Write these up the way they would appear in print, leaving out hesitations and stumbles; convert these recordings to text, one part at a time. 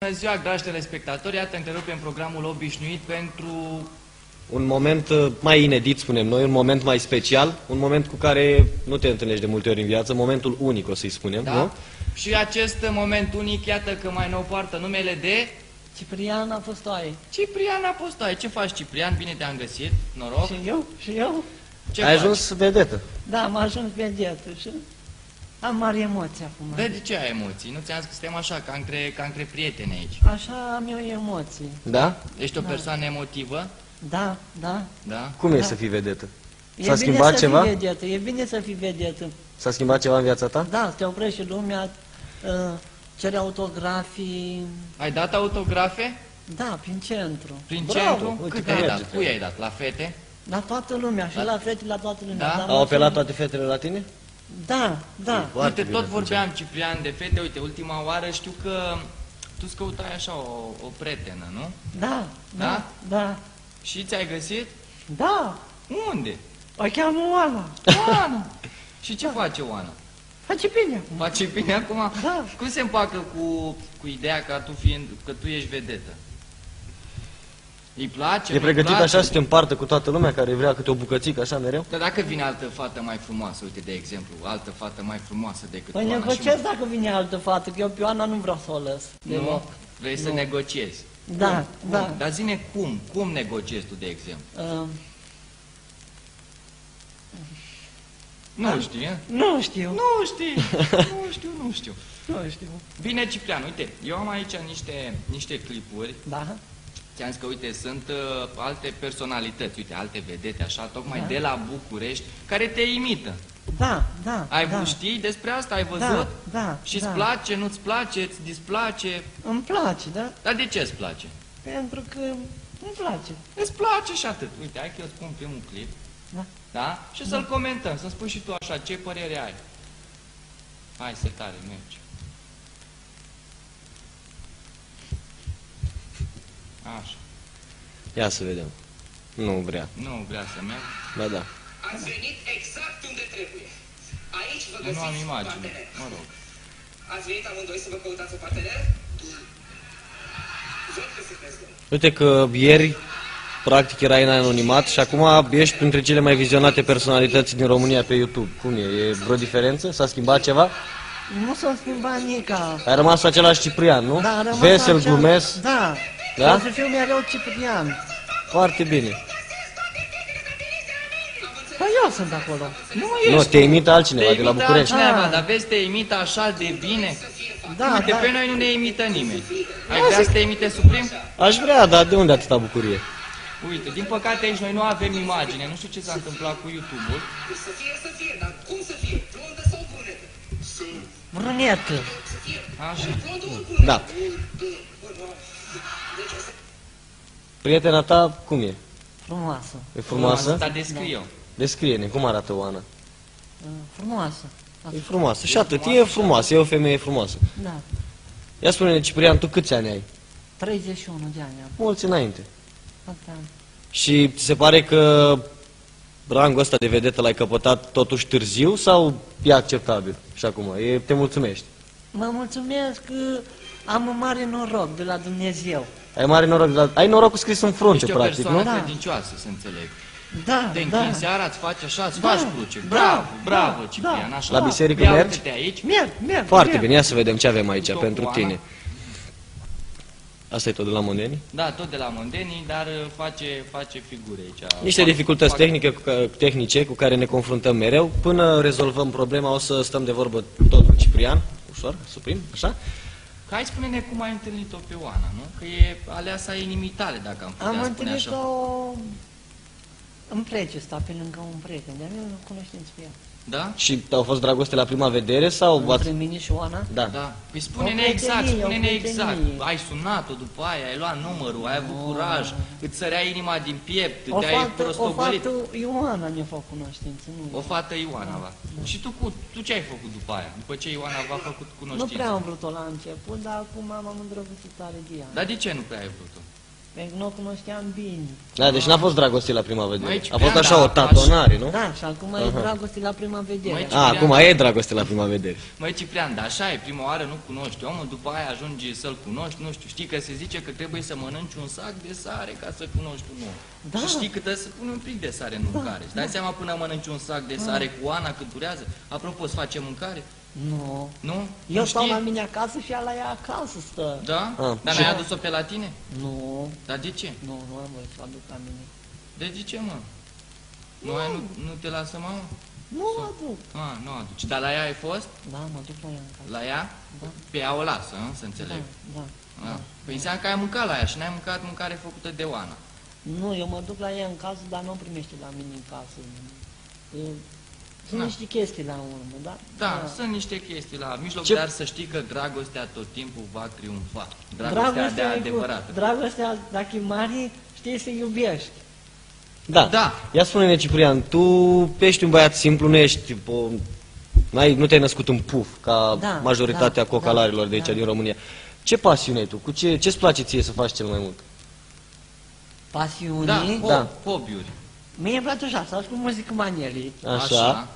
Bună ziua, dragi telespectatori! Iată, întrerupem programul obișnuit pentru un moment mai inedit, spunem noi, un moment mai special, un moment cu care nu te întâlnești de multe ori în viață, momentul unic, o să-i spunem, da? Nu? Și acest moment unic, iată că mai nou poartă numele de Ciprian Apostoaie. Ciprian Apostoaie. Ce faci, Ciprian? Bine te-am găsit, noroc. Și eu? Ce Ai faci? ajuns vedetă. Da, am ajuns vedetă și am mari emoții acum. De ce ai emoții? Nu ți-am zis că suntem așa, ca între prieteni aici. Așa am eu emoții. Da? Ești o persoană emotivă? Da, da. Da? Cum e Da. să fii vedetă? E S-a bine schimbat să ceva? fii vedetă, e bine să fii vedetă. S-a schimbat ceva în viața ta? Da, să te oprești și lumea, cere autografii, Ai dat autografe? da, prin centru. Prin Bravo! centru? Uite Cât că ai merge. dat? Cui ai dat? La fete? La toată lumea, și la fete, la toată lumea. Da? Dar Au apelat toate fetele la tine? Da, da. Foarte Uite, bine tot atunci. vorbeam, Ciprian, de fete. Uite, ultima oară știu că tu îți căutai așa o prietenă, nu? Da, Da? da, da. Și ți-ai găsit? Da, Unde? o cheamă Oana. Oana! Și ce face Oana? Face bine acum. Face bine acum? Da. Cum se împacă cu ideea că tu ești vedetă? Îi place? E nu-i pregătit place? așa să te împartă cu toată lumea care vrea câte o bucățică așa mereu? Dar dacă vine altă fată mai frumoasă, uite, de exemplu, altă fată mai frumoasă decât Păi Oana și negociez dacă vine altă fată, că eu pe Oana nu vreau să o lăs. Nu? deloc. Vrei să Nu. negociezi? Da, Cum? da. Dar zine cum negociezi tu, de exemplu? Nu știi, eh? Nu știu. Nu știi, nu știu. Nu știu. Bine, Ciprian, uite, eu am aici niște clipuri. Da? Ți-am zis că, uite, sunt alte personalități, uite, alte vedete, așa, tocmai Da. de la București, care te imită. Da, da. Ai da. știi despre asta? Ai văzut? Da, da. Și îți da. place, nu-ți place, îți displace? Îmi place, da? Dar de ce îți place? Pentru că îmi place. Îți place și atât. Uite, hai că eu spun primul clip, Da. da? Și să-l comentăm, să spui și tu așa, ce părere ai. Hai, setare, mergi. Așa. Ia să vedem. Nu vrea. Nu vrea să merg. Ba da. Ați venit exact unde trebuie. Aici vă Eu nu am găsiți imagine, partener. mă rog. Ați venit amândoi să vă căutați o partener? Văd că sunteți doi. Uite că ieri, practic, erai în anonimat și acum ești printre cele mai vizionate personalități din România pe YouTube. Cum e? E vreo diferență? S-a schimbat ceva? Nu s-a schimbat nica. Ai rămas același Ciprian, nu? Da, rămas Vesel, acea- glumesc. Da. Da? O să fiu mereu Ciprian. Foarte bine. Păi eu sunt acolo. Nu, te imită altcineva Te de la imită București. altcineva, Ah. dar vezi, te imită așa de bine. Da, Uite, da. pe noi nu ne imită nimeni. Ai vrea să te imite Suprim? Aș vrea, dar de unde atâta bucurie? Uite, din păcate aici noi nu avem imagine. Nu știu ce s-a întâmplat cu YouTube-ul. Să fie, dar cum să fie? Blondă sau brunetă? Brunetă. Așa. Blondă ori brunetă? Da. Prietena ta, cum e? Frumoasă. E frumoasă? Dar descrie-o. Descrie-ne, cum arată Oana? Frumoasă. E frumoasă. Și atât, e frumoasă, e o femeie frumoasă. Da. Ia spune-ne, Ciprian, tu câți ani ai? 31 de ani am. Mulți înainte. Atâta. Și ți se pare că rangul ăsta de vedetă l-ai căpătat totuși târziu sau e acceptabil? Și acum, te mulțumești? Mă mulțumesc că am un mare noroc de la Dumnezeu. Ai mare noroc, dar ai norocul scris în frunte, Ești o practic, persoană nu? Da. credincioasă, să înțeleg. Da, Te da. închin seara, îți faci așa, îți Da, faci cruce. da, Bravo, bravo, da, Ciprian, da. așa. La biserică Ia mergi? uite-te aici. Merg. Foarte merg. bine, ia să vedem ce avem aici Tot pentru Oana. tine. Asta e tot de la Mondeni? Da, tot de la Mondenii, dar face figure aici. Niște dificultăți tehnice cu care ne confruntăm mereu. Până rezolvăm problema, o să stăm de vorbă tot cu Ciprian, ușor, Suprim, așa? Hai, spune-ne cum ai întâlnit-o pe Oana, nu? Că e aleasa inimii tale, dacă am Am putea spune întâlnit-o așa. în Precesta, pe lângă un prieten. De-a meu cunoștință cu ea. Da? Și au fost dragoste la prima vedere sau Între mine și Oana? Da. Da. Păi spune-ne O exact, prietenie, spune-ne o exact. prietenie. Ai sunat-o după aia, ai luat numărul, ai avut curaj, îți sărea inima din piept, O te-ai fată prostogolit. Ioana ne-a făcut cunoștință. Nu, O fată Ioana, va. Și tu ce ai făcut după aia? După ce Ioana v-a făcut nu cunoștință? prea am vrut-o la început, dar acum m-am îndrăgostit tare de ea. Dar de ce nu prea ai vrut-o? Pentru că nu o cunoșteam bine. Da, deci n-a fost dragoste la prima vedere. Măi, A Ciprian, fost așa da, o tatonare, nu? Da, și acum e dragoste la prima vedere. Măi, A, acum e dragoste la prima vedere. Măi, Ciprian, dar așa e, prima oară nu cunoști omul, după aia ajungi să-l cunoști, nu știu, știi că se zice că trebuie să mănânci un sac de sare ca să cunoști un om. Da. Și știi că trebuie să pui un pic de sare în mâncare. Și dai seama până mănânci un sac de sare cu Ana cât durează? Apropo, îți face mâncare? Nu. Nu? Eu Nu stau știi? la mine acasă și ea la ea acasă stă. Da? Ah, Dar și- n-ai adus-o pe la tine? Nu, Dar de ce? nu am voie să o aduc la mine. De ce, mă? Nu te lasă mama? Nu o aduc. Ah, nu aduci. Dar la ea ai fost? Da, mă duc la ea în casă. La ea? Da. Pe ea o lasă, să înțeleg. Da. Ah. Păi înseamnă că ai mâncat la ea și n-ai mâncat mâncare făcută de Oana. Nu, eu mă duc la ea în casă, dar nu o primește la mine în casă. Sunt Da. niște chestii la urmă, da? Da, sunt niște chestii la mijloc, Ce- dar să știi că dragostea tot timpul va triumfa. Dragostea de adevărată. Dragostea, dacă e mare, știi să iubești. Da. Da. Ia spune-ne, Ciprian, tu ești un băiat simplu, nu ești nu te-ai născut în puf, ca Da, majoritatea da, cocalarilor de aici da. din România. Ce pasiune ai tu? Cu ce-ți place ție să faci cel mai mult? Pasiunii. Da, Da. hobby-uri. Mie îmi place așa, să ascult muzică manelii Așa.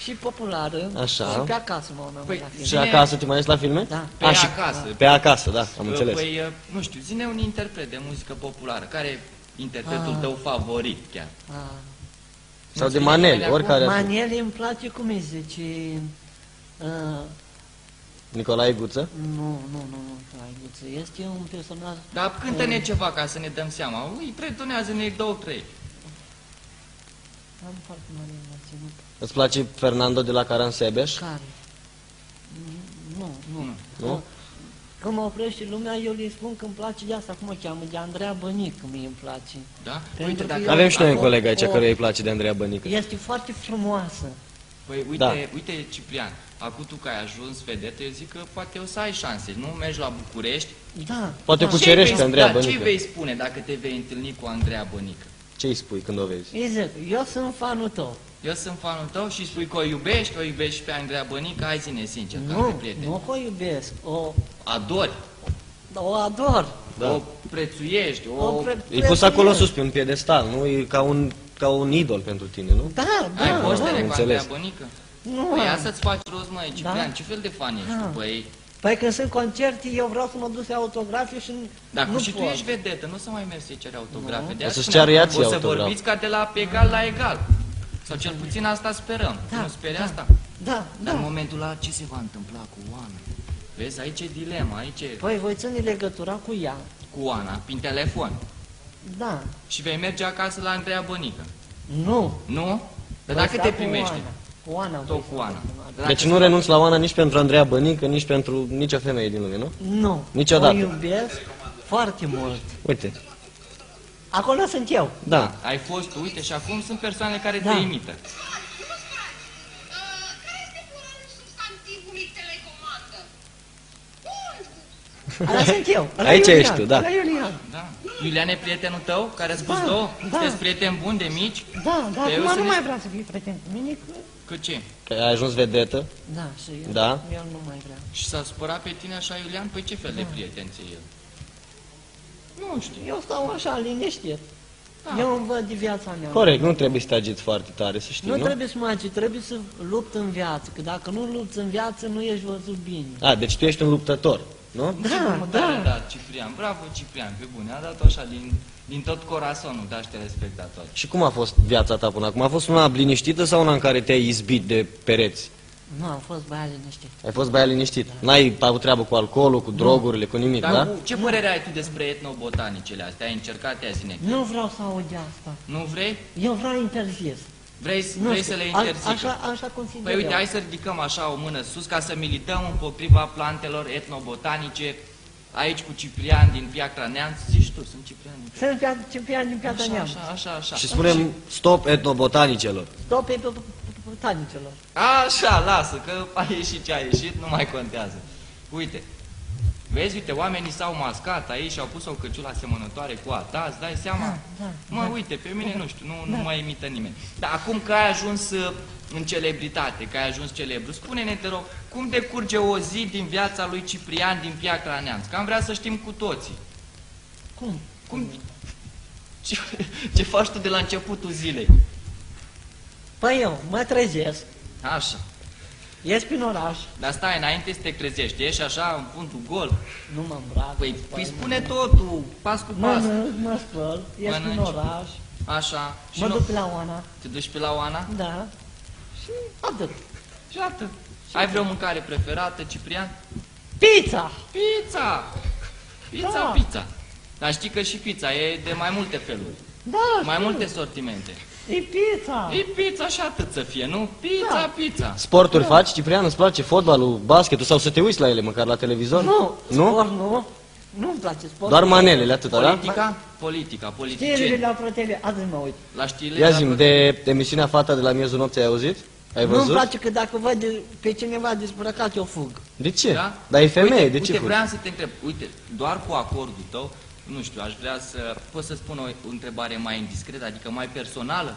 și populară. Așa. Și pe acasă mă mai Păi, la film. Și Zine- acasă te mai ești la filme? Da. Pe și acasă. Pe acasă, da, am înțeles. Păi, nu știu, zine un interpret de muzică populară. Care e interpretul tău favorit chiar? Ah. Sau de Nu-ți vine manele, nimeni acum? oricare. Manelii îmi place, cum îi zice... Nicolae Guță? Nu, Nicolae Guță. Este un personaj... Dar cântă-ne ceva ca să ne dăm seama. Ui, pretonează-ne 2-3. Am foarte mare la ținut. Îți place Fernando de la Caransebeș? Care? Nu. Nu? Când mă oprește lumea, eu le spun că îmi place de asta, cum o cheamă, de Andreea Bănic, mie îmi place. Da? Pentru Uite, că dacă... eu- Avem și noi un o- coleg aici o- căruia îi place de Andreea Bănică. Este foarte frumoasă. Păi uite, Da. uite, Ciprian, acum tu că ai ajuns vedetă, eu zic că poate o să ai șanse. Nu mergi la București. Da. Poate da. cu Cucerești Ce pe Andreea ce Bănică. vei spune dacă te vei întâlni cu Andreea Bănică? Ce îi spui când o vezi? Îi zic, eu sunt fanul tău. Eu sunt fanul tău și spui că o iubești și pe Andreea Bănică, hai zine sincer, ca Nu, pe prieteni. nu o iubesc, Adori, o ador. Da. o prețuiești, E pus acolo sus pe un piedestal, nu? E ca un idol pentru tine, nu? Da, Ai da, postere da. cu Andreea înțeles. Bănică? Nu Păi ia am. să-ți faci rost, măi, Ciprian, Da. ce fel de fan ești Da. tu, băi? Păi când sunt concerte, eu vreau să mă duc să iau autografe și Dacă nu și tu pot. ești vedetă, nu o să mai mergi să-i ceri autografe. Nu. De O aia să-ți spuneam, ceară ea ție o să autograf. vorbiți ca de la egal la egal. Sau cel puțin asta sperăm. Da, Nu speri da. asta? Da, Dar în da. momentul ăla ce se va întâmpla cu Oana? Vezi, aici e dilema, aici e Păi voi ține legătura cu ea. cu Oana, prin telefon. Da. Și vei merge acasă la Andreea Bănică. Nu. Nu? Dar Voi dacă sta te cu primește? Oana. Cu Oana. Tot voi cu sta Oana. Oana. Deci nu renunți la Oana nici pentru Andreea Bănică, nici pentru nicio femeie din lume, nu? Nu. Niciodată. O iubesc foarte mult. Uite, Acolo sunt eu. da. Ai fost tu, uite, și acum sunt persoane care Da. te imită. Care este pluralul substantivului telecomandă? Bun! Ăla sunt eu. Ăla Aici Iulian, ești tu, da. ăla Iulian. Da. Iulian e prietenul tău, care a spus Da, două? da. Sunteți prieteni buni de mici? Da, da, Pe eu acum să nu ne- mai vrea să fie prieten cu mine. Că ce? Că ai ajuns vedetă. Da, și eu. Da? Eu nu mai vreau. Și s-a supărat pe tine așa, Iulian? Păi ce fel de prieten ți-e el? Nu știu. Eu stau așa, liniștit. Da. Eu îmi văd de viața mea. Corect, nu trebuie să te agiți foarte tare, să știi, Nu nu? trebuie să mă agi, trebuie să lupt în viață. Că dacă nu lupți în viață, nu ești văzut bine. A, deci tu ești un luptător, nu? Ce Da, frumutare a da. dat Ciprian. Bravo, Ciprian, pe bune. A dat-o așa din tot corazonul, dați telespectatori. Și cum a fost viața ta până acum? A fost una liniștită sau una în care te-ai izbit de pereți? Nu, am fost băiat liniștit. Ai fost băiat liniștit. N-ai avut treabă cu alcoolul, cu drogurile, cu nimic, Dar da? ce părere ai tu despre etnobotanicele astea? Ai încercat, ia zine. Nu vreau să aud de asta. Nu vrei? Eu vreau interzis. Vrei Nu vrei știu, să le a- interzică? Așa consider Păi uite, eu. hai să ridicăm așa o mână sus ca să milităm împotriva plantelor etnobotanice aici cu Ciprian din Piatra Neamț. Zici tu, sunt Ciprian din Sunt Ciprian din Piatra Așa, Neamț. așa. Și spunem stop etnobotanicelor. Stop pe botanicelor. Așa, lasă, că a ieșit ce a ieșit, nu mai contează. Uite, vezi, uite, oamenii s-au mascat aici și au pus o căciulă asemănătoare cu a ta, îți dai seama? Da, Mă, uite, pe mine nu știu, nu mă imită nimeni. Dar acum că ai ajuns în celebritate, că ai ajuns celebru, spune-ne, te rog, cum decurge o zi din viața lui Ciprian din Piatra Neamț? Că am vrea să știm cu toții. Cum? Cum? Ce faci tu de la începutul zilei? Păi eu mă trezesc, Așa. ies prin oraș, Dar stai, înainte să te trezești, ești așa în fundul gol. nu mă îmbrac. Păi spăl, spune totul, pas cu pas. mă spăl, ies prin Mănânci. oraș, Așa. Și mă nu... duc la Oana, Te duci pe la Oana? da, și atât. Și atât. Ai vreo mâncare preferată, Ciprian? Pizza! Pizza! Pizza, Da. pizza. Dar știi că și pizza e de mai multe feluri, Da, mai știu. multe sortimente. E pizza! E pizza și atât să fie, nu? Pizza, Da. pizza. Sporturi faci, Ciprian? Îți place fotbalul, basketul sau să te uiți la ele măcar la televizor? Nu, Nu? sport nu, nu-mi place sport. Doar manelele, atâta, da? Politica? Politica, Știrile politicieni. la ProTV, azi mă uit. La știrile Ia de la zi de emisiunea Fata de la miezul nopții, ai auzit? Ai Nu-mi văzut? place că dacă văd pe cineva dezbrăcat, eu fug. De ce? Da? Dar e femeie, uite, de ce uite, fugi? vreau să te întreb, uite, doar cu acordul tău, nu știu, aș vrea să, pot să spun o întrebare mai indiscretă, adică mai personală?